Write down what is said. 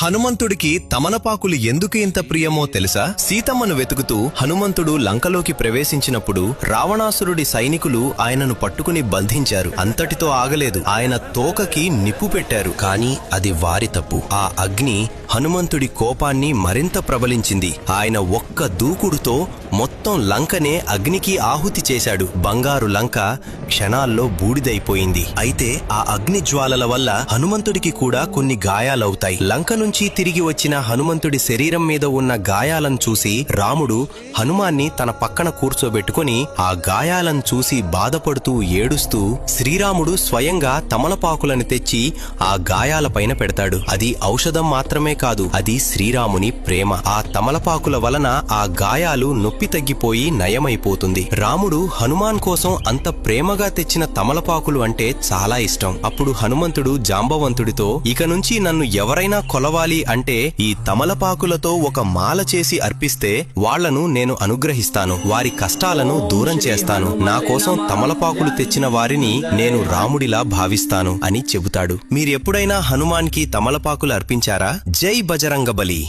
హనుమంతుడికి తమలపాకులు ఎందుకు ఇంత ప్రియమో తెలుసా? సీతమ్మను వెతుకుతూ హనుమంతుడు లంకలోకి ప్రవేశించినప్పుడు రావణాసురుడి సైనికులు ఆయనను పట్టుకుని బంధించారు. అంతటితో ఆగలేదు, ఆయన తోకకి నిప్పు పెట్టారు. కాని అది వారి తప్పు. ఆ అగ్ని హనుమంతుడి కోపాన్ని మరింత ప్రబలించింది. ఆయన ఒక్క దూకుడుతో మొత్తం లంకనే అగ్నికి ఆహుతి చేశాడు. బంగారు లంక క్షణాల్లో బూడిదైపోయింది. అయితే ఆ అగ్ని జ్వాలల వల్ల హనుమంతుడికి కూడా కొన్ని గాయాలవుతాయి. లంక నుంచి తిరిగి వచ్చిన హనుమంతుడి శరీరం మీద ఉన్న గాయాలను చూసి రాముడు హనుమాన్ని తన పక్కన కూర్చోబెట్టుకుని ఆ గాయాలను చూసి బాధపడుతూ ఏడుస్తూ శ్రీరాముడు స్వయంగా తమలపాకులను తెచ్చి ఆ గాయాలపైన పెడతాడు. అది ఔషధం మాత్రమే కాదు, అది శ్రీరాముని ప్రేమ. ఆ తమలపాకుల వలన ఆ గాయాలు నొప్పి తగ్గిపోయి నయమైపోతుంది. రాముడు హనుమాన్ కోసం అంత ప్రేమగా తెచ్చిన తమలపాకులు అంటే చాలా ఇష్టం. అప్పుడు హనుమంతుడు జాంబవంతుడితో, ఇక నుంచి నన్ను ఎవరైనా కొలవాలి అంటే ఈ తమలపాకులతో ఒక మాల చేసి అర్పిస్తే వాళ్లను నేను అనుగ్రహిస్తాను, వారి కష్టాలను దూరం చేస్తాను, నా కోసం తమలపాకులు తెచ్చిన వారిని నేను రాముడిలా భావిస్తాను అని చెబుతాడు. మీరెప్పుడైనా హనుమాన్కి తమలపాకులు అర్పించారా? జై బజరంగబలి.